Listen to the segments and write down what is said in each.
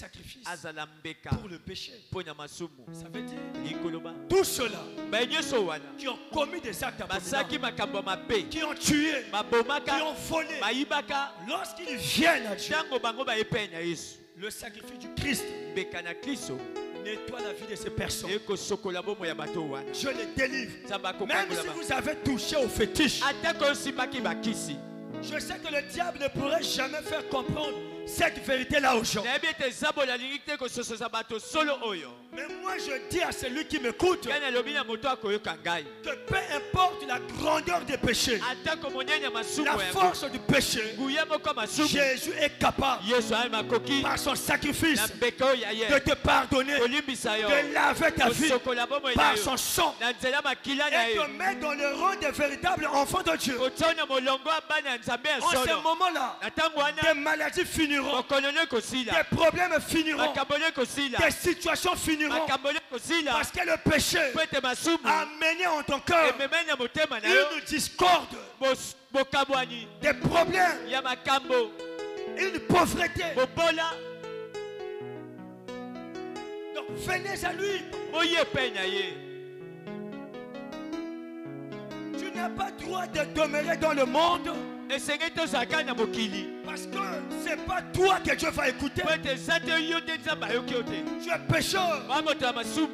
sacrifice azalambeka pour le péché. pona masumu. Ça veut dire Likoloba. tous ceux-là Banyoso wana. qui ont commis des actes Basaki abominables, makambo mabe. qui ont tué, Mabomaka. qui ont volé, Mayibaka. lorsqu'ils viennent à Dieu, Tango bango ba epenya Yesu. le sacrifice du Christ Bekana Kristo. nettoie la vie de ces personnes. Eko sokola bomo ya bato wana. Je les délivre. Zambako Même kangola si ba. vous avez touché au fétiche, Atako sipaki bakisi. je sais que le diable ne pourrait jamais faire comprendre cette vérité-là aux gens. Nayebi ete zabola lingi te kososoza bato solo oyo. Mais moi je dis à celui qui m'écoute Kana lobi na moto akoyoka ngai. que peu importe la grandeur des péchés, Atako monyanya masumu la ya force du péché, nguya moko masumu. Jésus est capable Yesu ayi makoki. par son sacrifice Na mbeko ya ye. de te pardonner, Olimbisa yo. de laver ta vie Kosokola bomo par ya yo. son sang Na nzela makila na et yo. te mettre dans le rang des véritables enfants de Dieu. Kotsona molongo abana ya nzambe ya En ce solo. moment-là, Na tango wana des maladies finiront, mokolone kosila. des problèmes finiront, Makambole kosila. des situations finiront, Makambole kosila. parce que le péché Po ete masumu. a mené en ton cœur Ememeni na motema na yo. une discorde, Bokabwani. des problèmes, Ya makambo. une pauvreté. Bobola. Donc venez à lui. Moye penya ye. Tu n'as pas droit de demeurer dans le monde Esenge tozalaka na mokili. parce que c'est pas toi que Dieu va écouter. Po ete eza te yo nde nzambe ayoki yo te. Tu es pécheur. Wa moto ya masumu.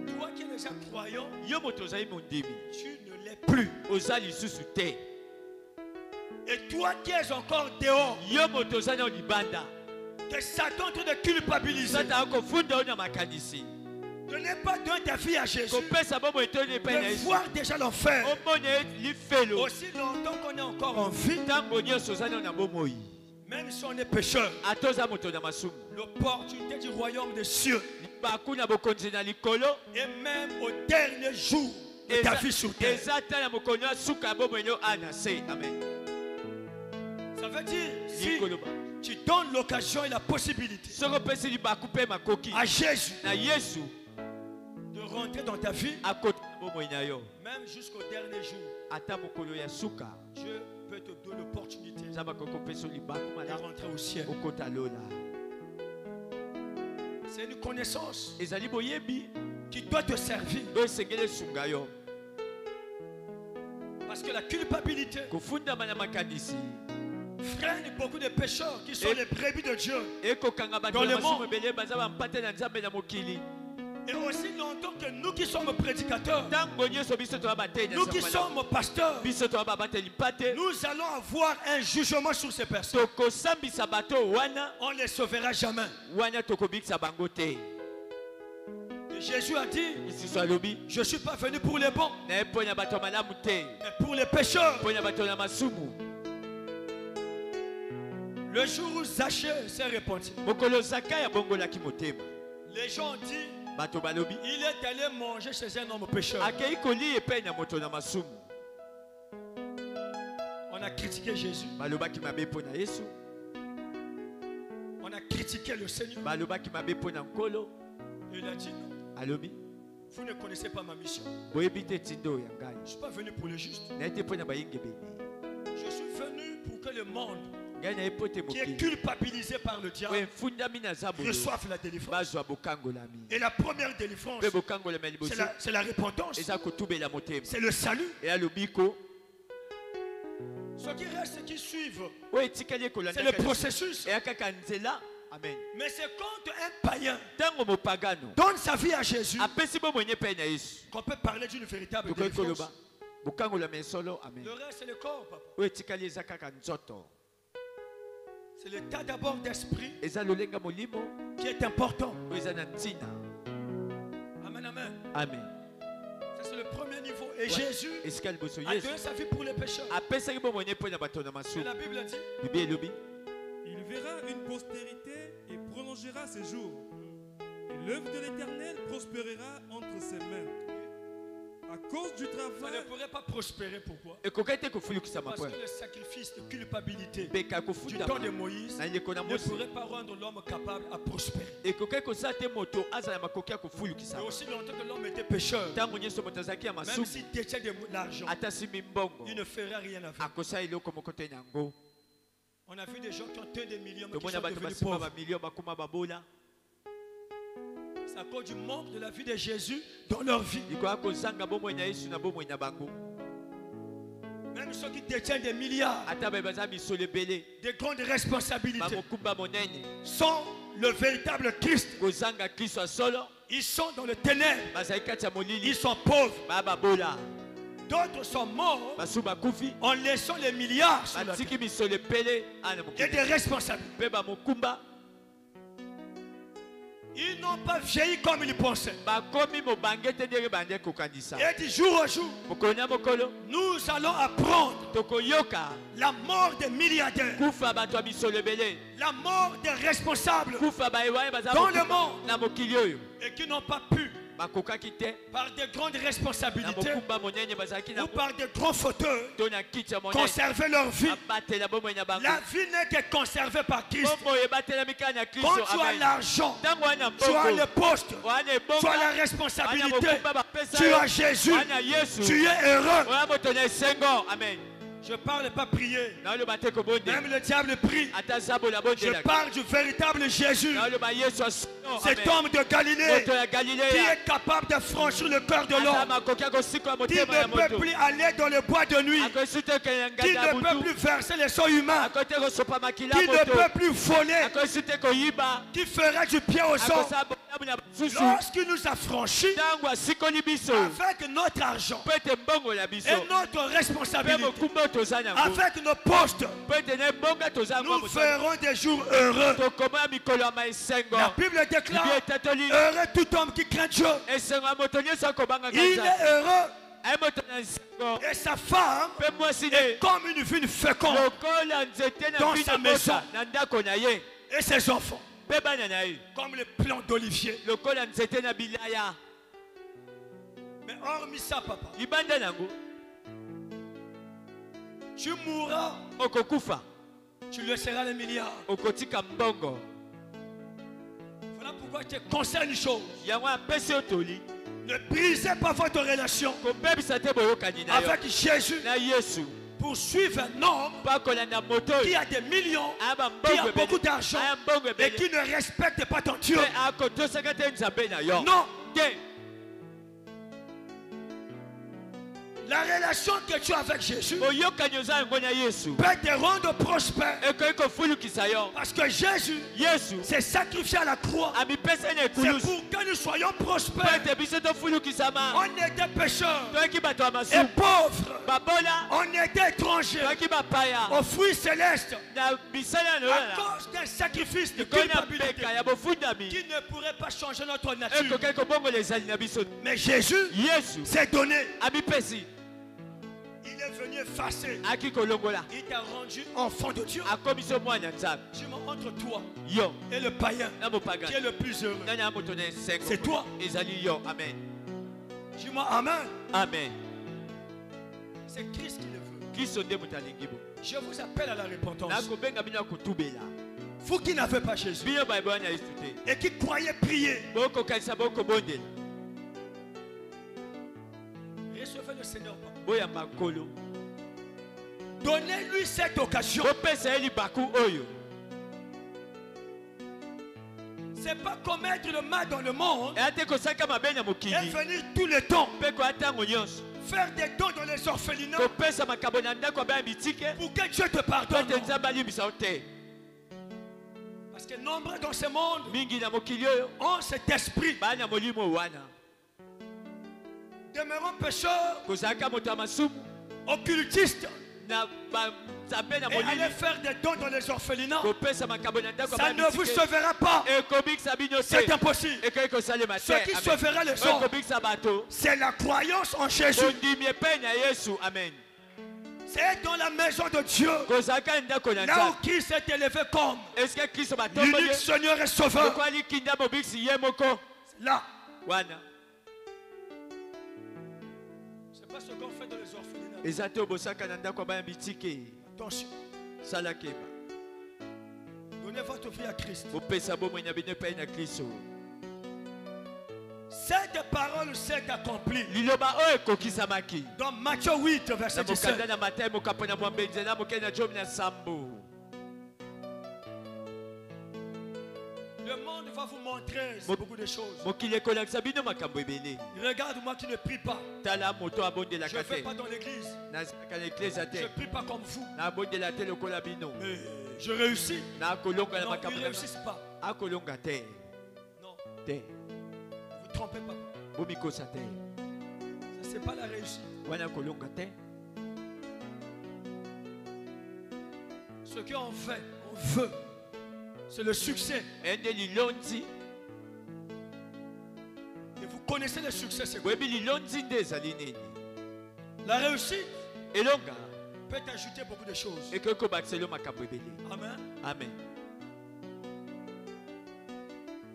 Toi qui es déjà croyant, Yo moto ozali mondimi. tu ne l'es plus. Oza lisusu te. Et toi qui es encore dehors, Yo moto ozali na libanda. que Satan te de culpabiliser. Sata akofunda yo na makanisi. Ne n'aie pas donné ta vie à Jésus. Kopesa bomo etoni epai na De Yesu. voir déjà l'enfer. Omoni lifelo. Aussi longtemps qu'on est encore en vie, Ntango nyonso ozali na bomoi. même si on est pécheur, Atoza moto na masumu. l'opportunité du royaume des cieux Libaku na bokonzi na likolo. et même au dernier jour de ta vie sur terre. Eza ta na mokonzi ya suka bomo yo ana se. Amen. Ça veut dire, si Likoloba. tu donnes l'occasion et la possibilité Soko pesi libaku pe makoki. à Jésus Na Yesu de rentrer dans ta vie, akota bomo na yo. même jusqu'au dernier jour, Ata mokolo ya suka. Dieu peut te donner l'opportunité Nzamba koko peso libaku de malamu. rentrer au ciel. Okota lola. C'est une connaissance Ezali boyebi. qui doit te servir. Do esengele sunga yo. Parce que la culpabilité Kofunda mana makanisi. freine beaucoup de pécheurs qui sont les brebis de Dieu. Ekokanga bato Dans ya le masumu monde. ebele baza bampate na nzambe na mokili. Et aussi longtemps que nous qui sommes prédicateurs, Ntango nyonso biso toya bateli na nous qui nzambe malamu. sommes pasteurs, Biso toya babateli mpate. nous allons avoir un jugement sur ces personnes. Tokosambisa bato wana. On ne les sauvera jamais. Wana tokobikisa bango te. Et Jésus a dit, Lisusu alobi. je ne suis pas venu pour les bons, Na eponya bato ya malamu te. mais pour les pécheurs. Ponya bato na masumu. Le jour où Zachée s'est repenti, Mokolo zaka ya bongolaki motema. les gens ont dit, Bato balobi. il est allé manger chez un homme pécheur. Akei koli epai na moto na masumu. On a critiqué Jésus, Balobaki mabe pona Yesu. on a critiqué le Seigneur. Balobaki mabe pona nkolo. Et il a dit, non, Alobi. vous ne connaissez pas ma mission. Boyebi te tindo ya ngai. Je ne suis pas venu pour les justes. Na ete pona bayenge bene. Je suis venu pour que le monde Ngai na epote qui est mokili. culpabilisé par le diable Oye fundami na zabolo. reçoive la délivrance. Bazwa bokangolami. Et la première délivrance, Pe bokangolami liboso. c'est la repentance, Eza kotubela motema. c'est le salut. Et alobiko. Ce qui reste, qui suivent, Oye tikali kolanda. c'est le processus. Et akaka nzela. Amen. Mais c'est quand un païen Tango mopagano. donne sa vie à Jésus Apesi bo mwenye pe na Yesu. qu'on peut parler d'une véritable Tokoki délivrance. koloba. Bokangolami solo. Amen. Le reste, c'est le corps, papa. Oye tikali eza kaka nzoto. C'est l'état d'abord d'esprit Eza lolenga molimo. qui est important. Oye eza na ntina. Amen, amen. Amen. Ça, c'est le premier niveau. Et Jésus Esika liboso a Yesu. donné sa vie pour les pécheurs. Apesaki bo mwenye pe na bato na Et masumu. la Bible dit, Bibi elobi. Il verra une postérité et prolongera ses jours. Et l'œuvre de l'Éternel prospérera entre ses mains. À cause du ça ne travail, pourrait pas prospérer. Pourquoi? Ekokai te kofulukisa Parce mapoya. que le sacrifice de culpabilité Beka du kofunda. temps de Moïse Na ndeko na ne Mosi. pourrait pas rendre l'homme capable à prospérer. Ekokai kosala te moto azala makoki ya kofulukisa. Et aussi longtemps que l'homme était pécheur, Ntango nyonso moto azalaki ya même masumu. s'il détient de l'argent, Ata simi mbongo. il ne ferait rien avec. Akosala eloko moko te na yango. On a vu des gens qui ont tué des millions, mais qui tomona sont bato devenus basimba pauvres. bamilio bakoma babola C'est à cause du manque de la vie de Jésus dans leur vie. likoya kozanga bomoi na yesu na bomoi na bango Même ceux qui détiennent des milliards, ata baye baza misolo ebele des grandes responsabilités, bamokumba monene sont le véritable Christ. kozanga kristo ya solo Ils sont dans le ténèbre. bazali kati ya molili Ils sont pauvres. baya babola D'autres sont morts basu bakufi en laissant les milliards sur la terre. batiki misolo ebele ana Et des mokili responsabilités. mpe bamokumba Ils n'ont pas vieilli comme ils pensaient. bakomi mobange te ndenge bande kokanisa Et du jour au jour, mokolo na mokolo nous allons apprendre tokoyoka la mort des milliardaires, kufa bato ya misolo ebele la mort des responsables kufa bayewaye baza dans le mokumba monde na mokili oyo et qui n'ont pas pu, bakokaki te par des grandes na responsabilités mokumba monene bazalaki na ou par des grands fauteuils, to na kiti ya monene conserver leur vie. babatela bomoi na bango La vie n'est que conservée par Christ. bomoi ebatelami kaka na Quand kristo tu as amen l'argent, ntango wana tu as le mbongo poste, wana tu as ebonga la wana responsabilité, mokumba bapesa tu yo as Jésus, wana yesu tu es heureux. oya moto na esengo amen Je parle pas prier. naoloba te kobondela Même le diable prie. ata zabola Je bondelaka parle du véritable Jésus, naoloba yesu asino cet homme de Galilée moto ya qui galileya est capable de franchir le cœur de ata l'homme, makoki akosikola qui motema ya ne peut moto plus aller dans le bois de nuit, akosi te okende na qui nganda ya ne peut butu plus verser les sangs humains, akoki te kosopa makila qui ya ne moto peut plus voler, akosi te koyiba qui fera du pied au sol. akosala bolamu na basusu Lorsqu'il nous a franchis ntango asikoli biso avec notre argent mpo ete mbongola biso et notre mpe responsabilité, mokumba oyo toza nango avec nos postes, mpo ete na ebonga toza yango nous mosala ferons des jours heureux. tokoma ya mikolo ya maesengo La Bible déclare, bibi etatoli heureux tout homme qui craint Dieu. esengo ya moto nyonso akobangaka Il nzambe est heureux aye moto na nsengo et sa femme mpe mwasi est ne comme une vigne féconde lokola nzete na dans vi sa na maison. bota na ndako na ye et ses enfants mpe bana na ye comme les plants d'olivier. lokola nzete na bilaya Mais hormis ça, papa, libanda nango tu mourras, okokufa tu laisseras les milliards. okotika mbongo Voilà pourquoi je te conseille une chose. yango apesi yo toli Ne brisez pas votre relation kobebisa te boyokani na yo avec Jésus na yesu pour suivre un homme mpo akolanda moto qui oyo a des millions, aya qui a bambongo beaucoup ebele d'argent aya mbongo et ebele qui ne respecte pas ton Dieu. mpe akotosaka te nzambe na yo Non, te la relation que tu as avec Jésus boyokani oza yango na yesu peut te rendre prospère ekoki kofulukisa yo parce que Jésus yesu s'est sacrifié à la croix. amipesa na C'est ekulusu pour que nous soyons mpo prospères. ete biso tofulukisama On était pécheurs toyaki bato ya et masumu pauvres. babola On était étrangers toyaki bapaya aux fruits célestes na bisala ya à noyala cause d'un sacrifice de ekoi na culpabilité mbeka ya bofundami qui ne pourrait pas changer notre nature. ekoki kobongola ezali na biso Mais Jésus yesu s'est donné. amipesi Il est venu effacer. aki kolongola Il t'a rendu enfant de Dieu. akomiso mwana nzambe Dis-moi, entre toi yo et le païen, na qui mopagani est le plus heureux? nani ya moto na esengo C'est toi. ezali yo amen Dis-moi Amen. amen C'est Christ qui le veut. kristo nde moto alingi bo Je vous appelle à la repentance. nakobenga bino ya kotubela Vous qui n'avez pas Jésus bino bayebani ya yesu te et qui croyez prier, bokokanisa bokobondela recevez le Seigneur. Papa. boyamba nkolo Donnez-lui cette occasion. bopesa ye libaku oyo C'est pas commettre le mal dans le monde eya te kosaka mabe na et mokili venir tout le temps mpe koya ntango nyonso faire des dons dans les orphelinats kopesa makambo na ndako ya baya bitike pour que Dieu te mpo pardonne. ete nzambe alimbisa yo te Parce que nombreux dans ce monde mingi na mokili oyo ont cet esprit. baya na molimo oyo wana Demeurons pécheurs, kozalaka moto ya masumu occultistes na banzambe na et aller molili faire des dons dans les orphelinats. kopesa makambo na ndako ya Ça baya ne vous bitike sauvera pas. ekobikisa bino te C'est impossible. ekoki kosalema te Ce qui sauvera les oyo hommes, ekobikisa bato c'est la croyance en Jésus. bondimi epai na yesu amen C'est dans la maison de Dieu, kozalaka ndako na là où nzambe Christ est élevé comme eske kristo batomboli l'unique Seigneur et Sauveur. lokwa likinda mobikisi ye moko Là, wana c'est pas ce qu'on fait dans les orphelinats. eza te obosaka na ndako ya baya bitike Attention, sala keba donnez votre vie à Christ. bopesa bomoi na bino epai na kristo Cette parole s'est accomplie liloba oyo ekokisamaki dans Matthieu 8, na verset mokanda 17. na matayi mokapo na mwambe nzela mokei na jomi na sambo Le monde va vous montrer beaucoup de choses. mokili ekolakisa bino makambo ebele. Regarde-moi qui ne prie pas. Tala moto abondelaka Je ne vais te pas dans l'église. nazalaka na eklezia Je ne te prie pas comme vous. nabondela te lokola bino Mais je réussis. nakolonga na Non, ils makambo ne réussissent pas. akolonga te Non, te ne vous trompez pas. bomikosa te Ce n'est pas la réussite. wana kolonga te. Ce qu'on fait, on veut, c'est le succès. ende lilondi Et vous connaissez le succès, c'est quoi? boyebi lilondi nde ezali nini. La réussite elonga peut ajouter beaucoup de choses. ekoki kobakisa yo makambo ebele. Amen. Amen.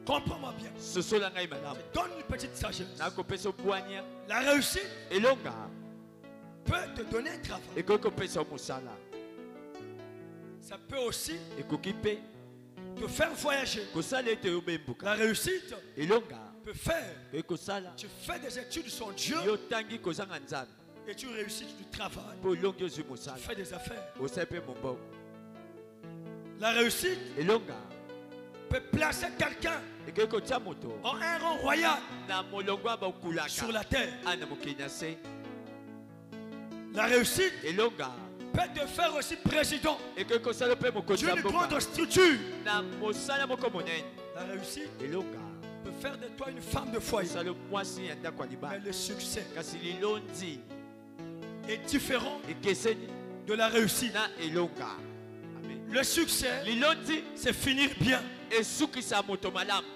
Comprends-moi bien. sosola ngai malamu Donne une petite sagesse. nakopesa obwanya. La réussite elonga peut te donner un travail. ekoki kopesa yo mosala. Ça peut aussi ekoki mpe te faire voyager. kosala ete yo bembuka. La réussite elonga peut faire. ekoki kosala Tu fais des études sur Dieu yo tangi kozanga nzambe et tu réussis du travail. mpo olongi ozwi Tu mosala fais des affaires. osala mpe moboko. La réussite elonga peut placer quelqu'un ekoki kotia moto en un rang royal na molongo ya bakulaka sur la terre. ana mokili na se. La réussite elonga peut te faire aussi président ekoki kosala mpe mokonzi ya d'une mboka grande structure. na mosala moko monene. La réussite elonga peut faire de toi une femme de foyer. osala mwasi ya ndako ya Mais libala le succès kasi lilondi est différent ekeseni de la réussite. na elonga. Amen. Le succès, lilondi c'est finir bien esukisa moto malamu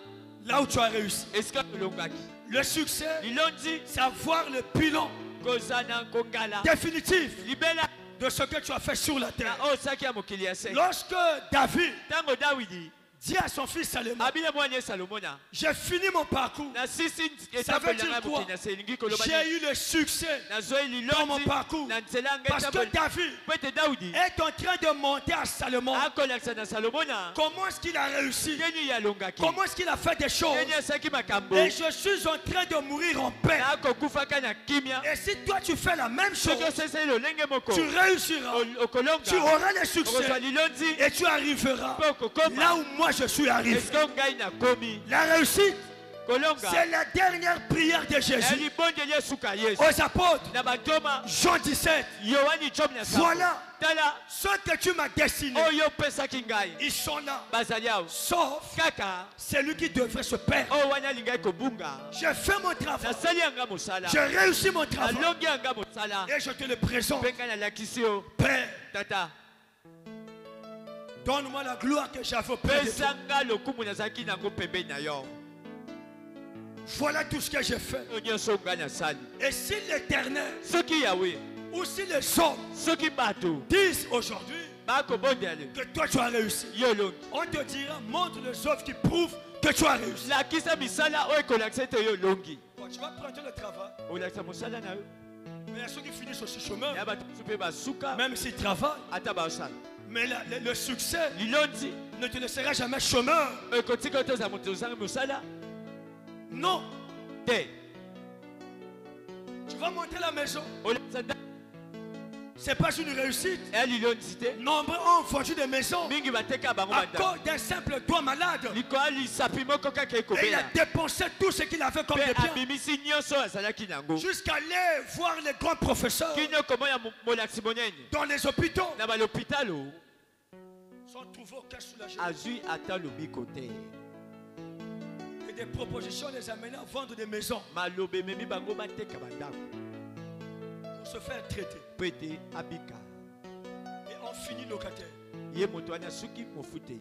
là où tu as réussi. esika olongaki. Le succès, lilondi c'est avoir le bilan koza na nkongala définitif libela de ce que tu as fait sur la na terre. oyo osaki ya mokili ya se. Lorsque David ntango dawidi dit à son fils Salomon, abile mwana ye salomona j'ai fini mon parcours, nasisi Ça veut etape dire nanga quoi? mokili na se elingi koloba j'ai eu le succès nazwi dans mon lilondi parcours. na nzela ya ngai Parce que ntango David po ete dawidi est en train de monter à Salomon. akolakisa na salomona Comment est-ce qu'il a réussi? ndeni alongaki Comment est-ce qu'il a fait des choses? ndeni asalaki makambo Et je suis en train de mourir en paix. nakokufaka na kimia. Et si toi tu fais la même chose, soki oseseli lolenge moko tu réussiras, okolonga tu auras le okozwa succès lilondi et tu arriveras mpo okokoma là où moi je suis arrivé. esika ngai nakomi La réussite, kolonga c'est la dernière prière de ya Jésus libondeli esuka yesu aux apôtres. na bantoma Jean 17. yohani 17. Voilà tala ce que tu m'as destiné. oyo opesaki ngai Ils sont là. bazali awo Sauf kaka celui qui devrait se perdre. oyo wana alingai kobunga. J'ai fait mon travail. nasali yanga mosala J'ai réussi mon travail. nalongi yanga mosala Et je te le présente. mpe ngai nalakisi yo Père, tata donne-moi la gloire que j'avais auprès de toi. pesa nga lokumu nazalaki nango pembeni na yo. Voilà tout ce que j'ai fait. oyo nyonso ngai nasali. Et si l'Éternel soki yawe ou si les hommes soki bato disent aujourd'hui bakobondela que toi tu as réussi, yo elongi on te dira, montre les œuvres qui prouvent que tu as réussi. lakisa misala oyo ekolakisa ete yo elongi. Bon, tu vas prendre le travail. olakisa mosala na yo Mais il y a ceux qui finissent aussi chemin, ya bato mosusu mpe basuka même s'ils travaillent. ata basala Mais le succès lilondi ne te laissera jamais chômeur. ekotika toza moto ozanga mosala Non. te. Tu vas monter la maison. olakisa ndako Ce n'est pas une réussite. eya lilondi te. Nombreux ont vendu des maisons mingi bateka bango à bandako cause d'un simple doigt malade. likoya lisapi moko kaka Et il a ekobela dépensé tout ce qu'il avait comme mpe des biens. abimisi nyonso oyo azalaki nango Jusqu'à aller voir les grands professeurs kino komona molakisi monene dans les hôpitaux. na balopitalo Sans trouver aucun soulagement. azwi ata lobiko te. Et des propositions les amener à vendre des maisons maloba ememi bango bateka bandako pour se faire traiter. mpo ete abika Et on finit locataire. ye moto wana suki mofuteli.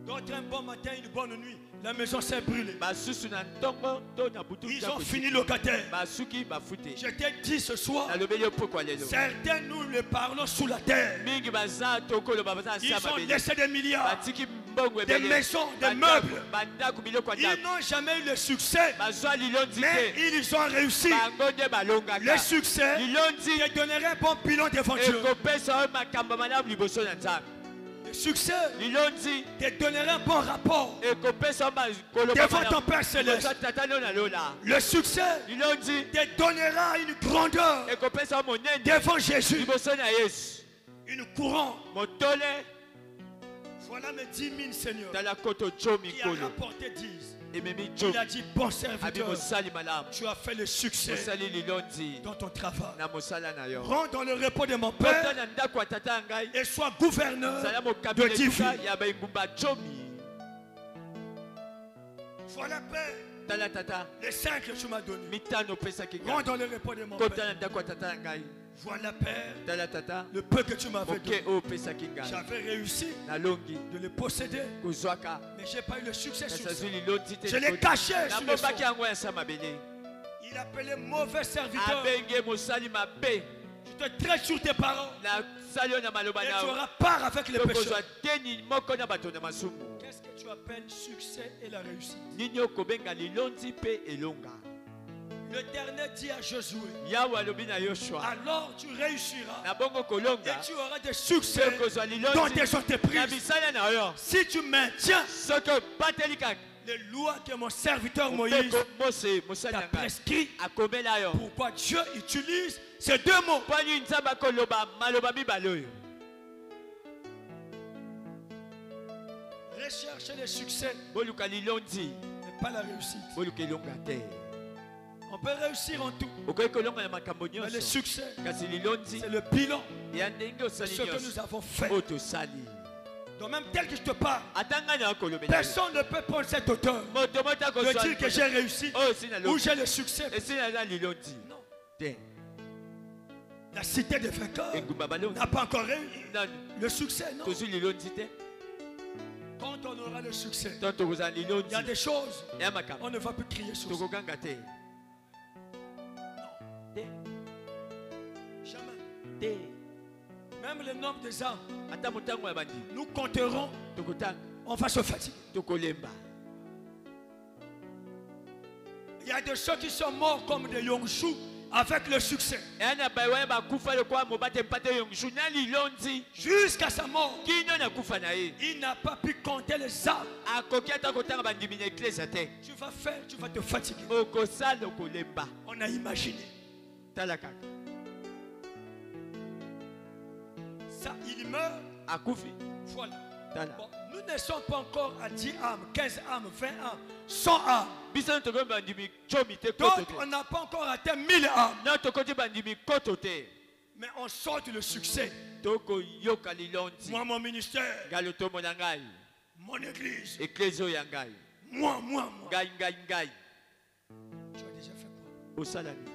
D'autres un bon matin, une bonne nuit, la maison s'est brûlée. basusu na ntongo to na butu Ils ont fini locataire. basuki bafute. Je t'ai dit ce soir, nalobeli yo pokwa lelo certains nous le parlons sous la terre. mingi baza tokoloba baza Ils nsa ont mabele laissé des milliards, batiki mbongo des ebele maisons, des bandako- meubles. bandako biloko ya Ils ndako n'ont jamais eu le succès, bazwa lilondi mais te ils ont réussi. bango nde Le balongaka succès lilondi te donnerait un bon bilan devant Dieu. ekopesa oyo makambo malamu liboso na nzambe. Le succès lilondi te donnerait un bon rapport ekopesa oyo devant ton Père Céleste. tata no nalola. Le succès lilondi te donnera une grandeur ekopesa oyo monene devant Jésus. liboso na yesu. Une couronne. motole Voilà mes 10 000 seigneurs tala koto jo qui a mikolo rapporté 10. ememi jo Il a dit, bon abi serviteur, mosali malamu tu as fait le succès mosali lilondi dans ton travail. na mosala na yo Rentre dans le repos de mon kota Père na ndako ya tata ya ngai et sois gouverneur zala de mokabila 10 etuka villes. ya baingumba jomi Voilà, Père, tala tata les 5 que tu m'as donnés. mitano opesaki Rentre ngai dans le repos de mon kota Père. na ndako ya tata ya ngai Voilà, Père, tala tata le peu que tu m'avais moke donné. oyo opesaki ngai J'avais réussi nalongi de le posséder, kozwaka mais je n'ai pas eu le succès sur ça. nasazwi lilondi te Je l'ai caché sur le nabombaki sol. yango ya sa mabele Il appelait mauvais serviteur. abenge mosali mabe Je te traite sur tes paroles nasali oyo na maloba et na tu yo auras part avec les tokozwa pécheurs. teni moko na bato na masumu Qu'est-ce que tu appelles succès et la réussite? nini okobenga lilondi mpe elonga L'Éternel dit à Josué, yawe alobi na yoshua alors tu réussiras na bongo et kolonga tu auras des mpe succès okozwa dans lilondi tes na entreprises. misala na yo Si tu maintiens soki obateli kaka les lois que mon serviteur Moïse mobeko mose mosali t'a na ngai prescrit, akomela yo pourquoi Dieu utilise ces deux mots? mpo nini nzambe akoloba maloba mibale oyo Recherchez le succès, boluka lilondi mais pas la réussite. boluka elonga te On peut réussir en tout, okoki kolonga na makambo mais le nyonso succès, kasi lilondi c'est le bilan ya ndenge de osali ce que nous nyonso avons fait. oyo tosali Donc même tel que je te parle, ata ngai na kolobela yo personne ne peut prendre cette hauteur moto mota de dire que j'ai réussi oyo esi na ou j'ai le succès. esi naza lilondi Non. te La cité des vainqueurs engumba balongi n'a pas encore réuni nani le succès, non. tozwi lilondi te Quand on aura le succès, to tokozala il lilondi y a des choses, ya makambo on ne va plus crier sur ça. tokoganga te te Jamais. te Même le nombre des âmes, ata motango ya bandimi nous compterons, tokotanga on va se fatiguer. tokolemba Il y a des ceux qui sont morts comme des Yongshu avec le succès. eya na baye bakufa lokola mobate mpate yongishu na lilondi Jusqu'à sa mort, kino na kufa na ye il n'a pas pu compter les âmes. akoki ata kotanga bandimi na eklesa te Tu vas faire, tu vas te fatiguer. okosala okolemba On a imaginé. tala kaka Ça, il meurt. akufi Voilà. tala Bon, nous ne sommes pas encore à 10 âmes, 15 âmes, 20 âmes, 100 âmes. biso na tokoki bandimi comi te koto Donc, te on n'a pas encore atteint 1000 âmes. na tokoti bandimi koto te Mais on sort le succès. tokoyoka lilondi Moi, mon ministère, ngai lotombo na ngai mon église, eklesi oyo ya ngai moi. ngai Tu as déjà fait quoi? osala nini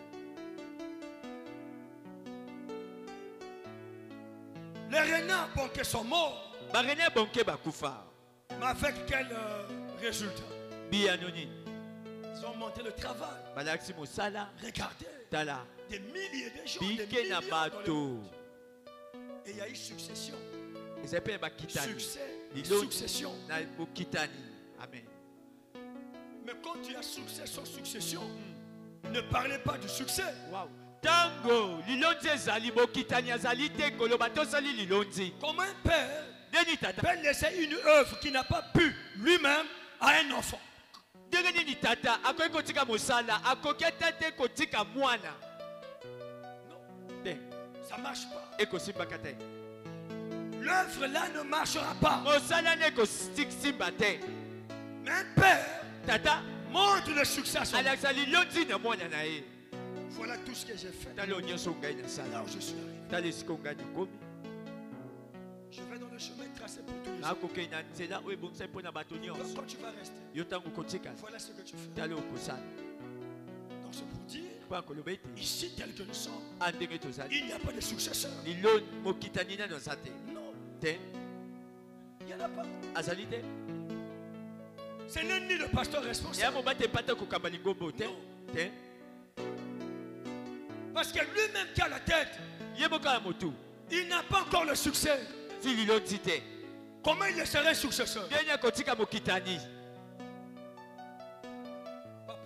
Les renards, bon, qui sont morts, barene bonke bakufa mais avec quel résultat? biyano nini Ils ont monté le travail. balakisi mosala Regardez, tala des milliers de gens, des bike na millions dans le bato monde. Et il y a eu succession. ezali mpe bakitani Succès, Lilondi. succession. na bokitani amen Mais quand tu as succès sur succession, ne parlez pas du succès. wow. ntango lilondi ezali bokitani azali te koloba tosali lilondi Comment un père ndeni tata peut laisser une œuvre qui n'a pas pu lui-même à un enfant? ndenge nini tata akoki kotika mosala akoki ata te kotika mwana Non, te ça ne marche pas. ekosimbaka te L'œuvre là ne marchera pas. mosala ne ekosimba te Mais un père tata montre le succès à son enfant. alakisa lilondi na mwana na ye Voilà tout ce que j'ai fait. tala oyo nyonso ngai nasala Là où je suis arrivé. tala esika ngai nakomi Je vais dans le chemin tracé pour tous les hommes. nakokei na nzela oyo ebongisai mpo na bato Donc, nyonso quand tu vas rester, yo ntango kotikala voilà ce que tu fais. tala okosala Donc c'est pour dire, mpo akoloba ete ici tel que nous sommes, andenge tozali il n'y a pas de successeur. lilo mokitani nano aza te Non, te il n'y en a pas. azali te Ce n'est ni le pasteur eya responsable. mobate mpata kokamba lingombo te te Parce que lui-même qui a la tête, ye moko ya motu il n'a pas encore le succès. ti lilondi te Comment il serait successeur? ndeni akotika mokitani Papa,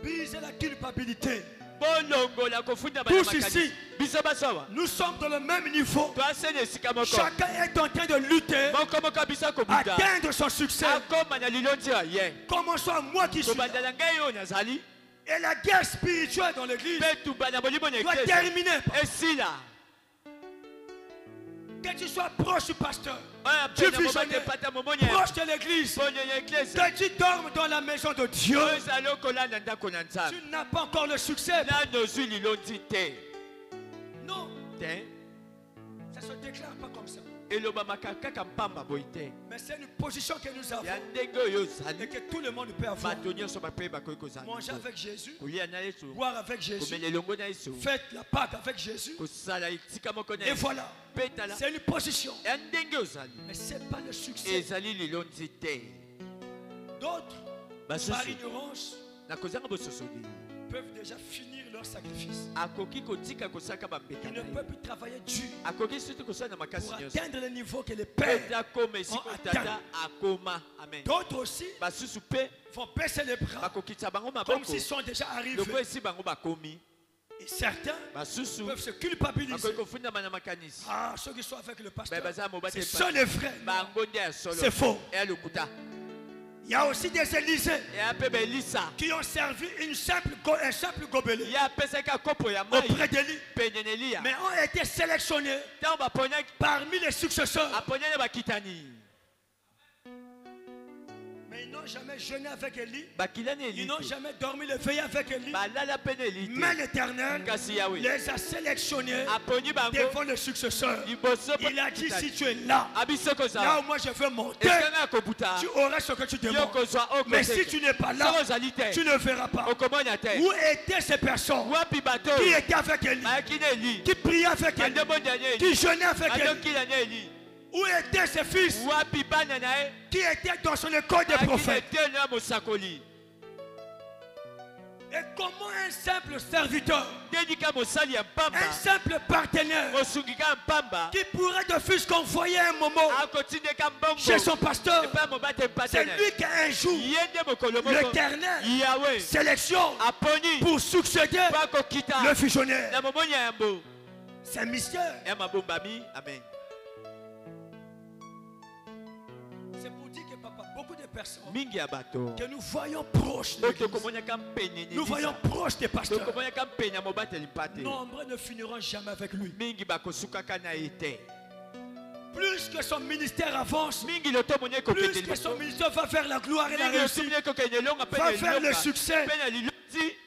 brise la culpabilité. bolongola kofunda Tous bana ici. makanisi biso basawa Nous sommes dans le même niveau. toasene esika moko Chacun est en train de lutter, moko biso akobuta atteindre son succès. akoma na lilondi ya ye Commençons moi qui suis là. kobanda na ngai oyo nazali Et la guerre spirituelle dans l'église mpe tuba na molimo na doit eklesi terminer. esila Que tu sois proche du pasteur, oyo du apena visionnaire, mobate pata momonia proche de l'église, ponyo ya eklese que tu dormes dans la maison de Dieu, oyo ezali okolanda ndako na nzambe tu n'as pas encore le succès. nano ozwi lilondi te Non, te ça ne se déclare pas comme ça. elobamaka kaka mpamba boyi te Mais c'est une position que nous avons ya ndenge oyo et ozali que tout le monde peut avoir. bato nyonso bape bakoki kozala Manger avec Jésus, kolia na yesu boire avec Jésus, komela elongo na yesu faites la Pâque avec Jésus. kosala esika moko na Et yesu voilà, mpe tala c'est une position. ya ndenge ozali Mais ce n'est pas le succès. ezali lilondi te D'autres, par basusu ignorance, na kozanga bososoli peuvent déjà finir leur sacrifice. akoki kotika kosaka bambeka Ils na ne ye peuvent plus travailler dur akoki surtout kosala na makasi pour nyonso atteindre le niveau que les mpe pères. takoma esika tata akoma amen D'autres aussi basusu mpe vont baisser les bras bakokitisa bango comme maboko s'ils sont déjà arrivés. loko esi bango bakomi Et certains basusu peuvent se culpabiliser. bakoki kofundama na makanisi Ah, ceux qui sont avec le pasteur, baza mobate c'est ça les vrais. bango nde ya solo C'est faux. eya lokuta Il y a aussi des Élysées eya mpe belisa qui ont servi un simple gobelet ye apesaki kopo ya mai auprès d'Élie, pene na eliya mais ont été sélectionnés ntango baponiaki parmi les successeurs. aponiani bakitani Mais ils n'ont jamais jeûné avec Élie. bakilani Ils eli n'ont te jamais dormi le veille avec Élie. balala pene eli Mais te l'Éternel kasi yawe les a sélectionnés aponi bango devant le successeur. liboso Il a dit, si tu es là, abiso là kozala où moi je veux monter, esika kobuta tu auras ce que tu yo demandes. kozwa Mais si tu n'es pas là, soko ozali te tu ne verras pas. okomona te Où étaient ces personnes wapi bato qui oyo étaient avec Élie, bayaki na eli qui priaient avec Élie, bandebondani eli qui jeûnaient avec Élie? bandokila na eli Où étaient ses fils wapi bana na ye qui étaient dans son école des bayaki na prophètes? eteni ya mosakoli Et comment un simple serviteur, ndendika mosali ya mpamba un simple partenaire mosungika ya mpamba qui pourrait de fils convoyer un moment akotindeka mbongo chez son pasteur, epai mobate c'est mpatene lui qui un jour, ye nde mokolo moko l'Éternel yawe sélectionne aponi pour succéder mpo akokita le fusionnaire. na momoni ya yambo C'est un mystère. ya mabombami amen C'est pour dire que papa, beaucoup de personnes mingi ya bato que nous voyons proches de oyo l'église, tokomoniaka mpene nous voyons proches des pasteurs, tokomoniaka mpene ya mobateli mpate nombreux ne finiront jamais avec lui. mingi bakosukaka na ye te Plus que son ministère avance, mingi lotomoni plus ekokende que son liboso ministère va vers la gloire et la mingi réussite, lotomoni ekokende elonga mpe va na vers le liloka succès. mpe na lilondi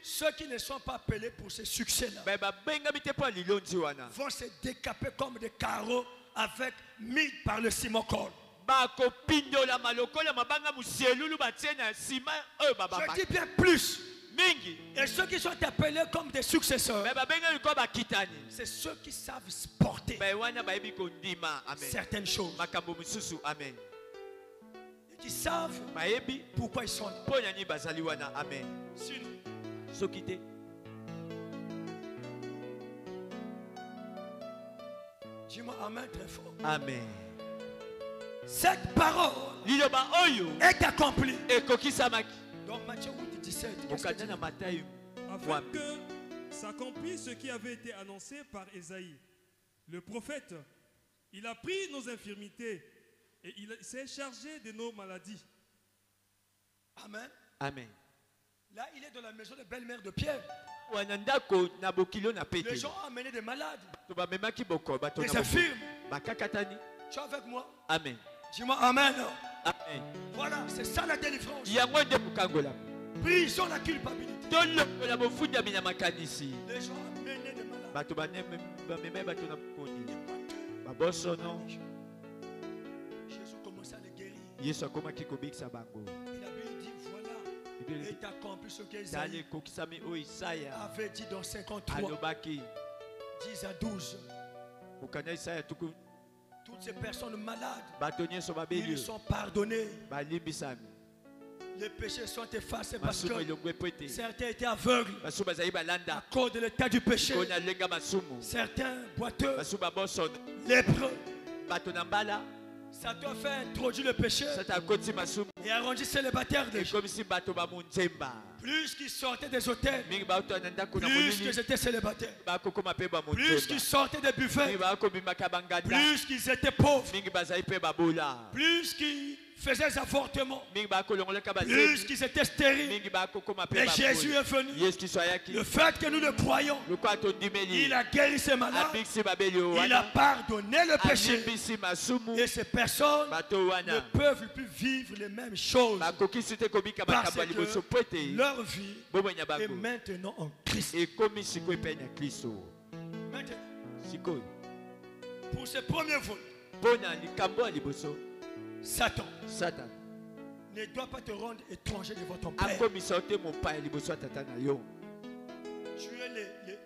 Ceux qui ne sont pas appelés pour ce succès-là me babengami te mpo ya lilondi wana vont se décaper comme des carreaux avec mis par le Simon Cole. bakopindolama lokola mabanga musielulu batie na nsima oyo Je babamba dis bien plus. mingi Et ceux qui sont appelés comme des successeurs, me babengami mpo bakitani c'est ceux qui savent porter me wana bayebi kondima amen certaines choses makambo mosusu amen et qui savent bayebi pourquoi ils sont là. mpo nani bazali wana amen Sinon, soki te dis-moi amen très fort. amen Cette parole liloba oyo est accomplie. ekokisamaki Donc Matthieu 8, 17. qu'est-ce que okanda na dit? matayo afin que s'accomplisse ce qui avait été annoncé par Ésaïe. Le prophète, il a pris nos infirmités et il s'est chargé de nos maladies. Amen. amen Là, il est dans la maison de belle-mère de Pierre. wana ndako na bokilo na Les petelo gens ont amené des malades, to bamemaki boko bato des na boko infirmes. bakakatani Tu es avec moi? amen Dis-moi amen. amen Voilà, c'est ça la délivrance. yango nde kokangola Brisons la culpabilité. tolokola bofundami na makanisi Les gens ont amené des malades. bato bamemai bato na bokoni babosono Jésus commençait à les guérir. yesu akomaki kobikisa bango Et la Bible dit voilà, Bible est accompli ce tala qu'Ésaïe ekokisami oyo isaya avait dit dans 53, alobaki 10 à 12. mokanda isaya tuku Toutes ces personnes malades, bato nyonso ils babeli sont pardonnés. balimbisami Les péchés sont effacés parce masumu que elongwe po ete certains étaient aveugles basumu bazali à balanda cause de l'état du péché. mpona lenga masumu Certains boiteux, basumu babosono lépreux. bato na mbala Satan fait introduire le péché sata akoti masumu et arrondit célibataires des gens. ekomisi bato bamonzemba Plus qu'ils sortaient des hôtels, mingi baotala na ndako na plus molili qu'ils étaient célibataires. bakokoma mpe Plus bamonzemba qu'ils sortaient des buffets, mingi bakobimaka banganda plus qu'ils étaient pauvres. mingi bazali mpe babola Plus qu'ils faisaient des avortements, mingi bakolongola ka plus bazebi qu'ils étaient stériles. mingi bakokoma pe Et Jésus est venu. Yesu Kristo ayaki Le fait que nous le croyons, lokwa tondimeli il a guéri ces malades, abiksi babeli oyo il a wana pardonné le péché. alimbisi masumu Et ces personnes bato ne wana peuvent plus vivre les mêmes choses bakokisi te kobika parce makambo ya liboso po que ete leur vie bomwenya est bango maintenant en Christ. ekomi sikoyo epene ya Kristo Maintenant, sikoyo pour ce premier vol, mpo na likambo ya liboso Satan Satan ne doit pas te rendre étranger devant ton Père. akomisa yo te mopaya liboso ya tata na yo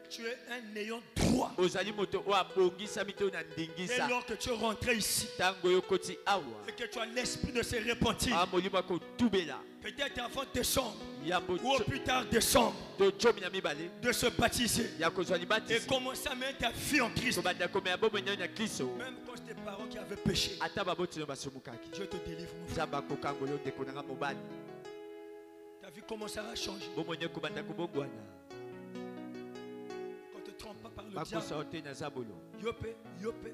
Tu es un ayant droit. ozali moto oyo abongisami te oyo na Dès ndingisa lors que tu es rentré ici ntango oyo okoti awa et que tu as l'esprit de se repentir, molimo akotubela peut-être avant décembre yambo ou au plus tard décembre, tocomi na mibale de se baptiser ya kozwa et libatisi commencer à mettre ta vie en Christ. kobanda komela bomoi na Kristo Même quand tes parents qui avaient péché, ata babotino basomukaki Dieu te délivre. Mon frère. nzambe akokangola yo ndeko nanga mobali Ta vie commencera à changer. bomoi ekobanda kobongwana Qu'on ne te trompe pas par le bakosa diable. yo te na zabolo Yopé, yopé.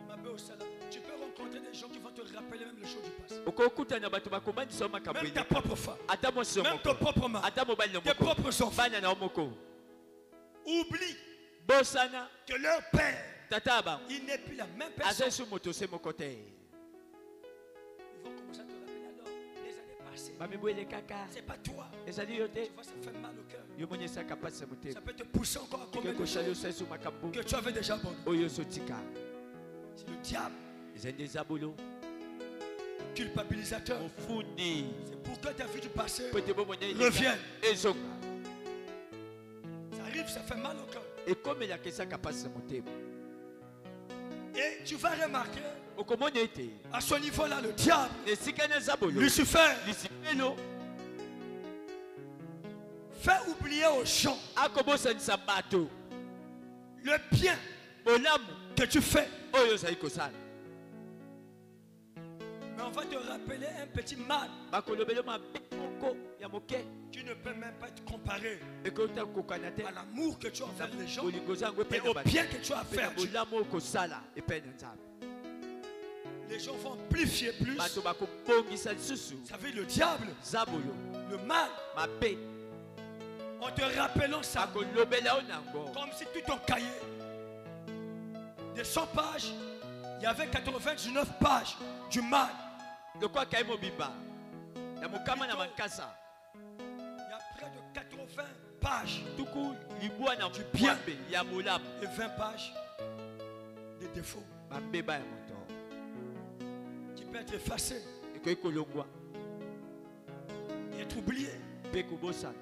Mabe au salam. Tu peux rencontrer des gens qui vont te rappeler même les choses du passé. okokutana bato bakobandisa yo makambo Même ta eleka propre femme, ata mwasi yo même ton moko propre mari, ata mobali na tes moko propres enfants. bana na yo moko Oublie bosana que leur père, tata ya bango il n'est plus la même aza personne. su moto se moko te Ils vont commencer à te rappeler alors les années passées. bamibwele kaka C'est pas toi. ezali yo te Tu vois, ça fait mal au cœur. yo moni esaka mpasi ya Ça motema peut te pousser encore à commettre des ekosala choses osali so makambo que tu avais déjà abandonnées. oyo ozotika C'est le diable, ezali nde zabolo culpabilisateur. mofundi C'est pour que ta vie du passé po ete bomoni revienne. ezonga Ça arrive, ça fait mal au cœur. ekomelaka esaka mpasi ya motema Et tu vas remarquer, okomona ete à ce niveau-là, le diable, esika na zabolo Lucifer, lisipelo fait oublier aux gens akobosanisa bato le bien bolamu que tu fais. oyo ozali kosala Mais on va te rappeler un petit mal bakolobela mabe moko ya moke qui ne peut même pas être comparé ekota kokana te à l'amour que tu as envers les gens bolingo zango et epai au na bato bien que tu as à mpe na faire. bolamu oyo kosala epai na nzambe Les gens vont amplifier plus. bato bakobongisa lisusu Ça veut dire le diable, zabolo le mal, mabe en te rappelant ça, bakolobela yo nango comme si tout ton cahier de 100 pages, il y avait 99 pages du mal. lokwa kai mobimba na mokama na makasa Il y a près de 80 pages tuku libwa na bien. mwambe ya bolamu et 20 pages de défauts mabeba ya moto qui peuvent être effacés ekoki kolongwa et être oubliés. mpe kobosana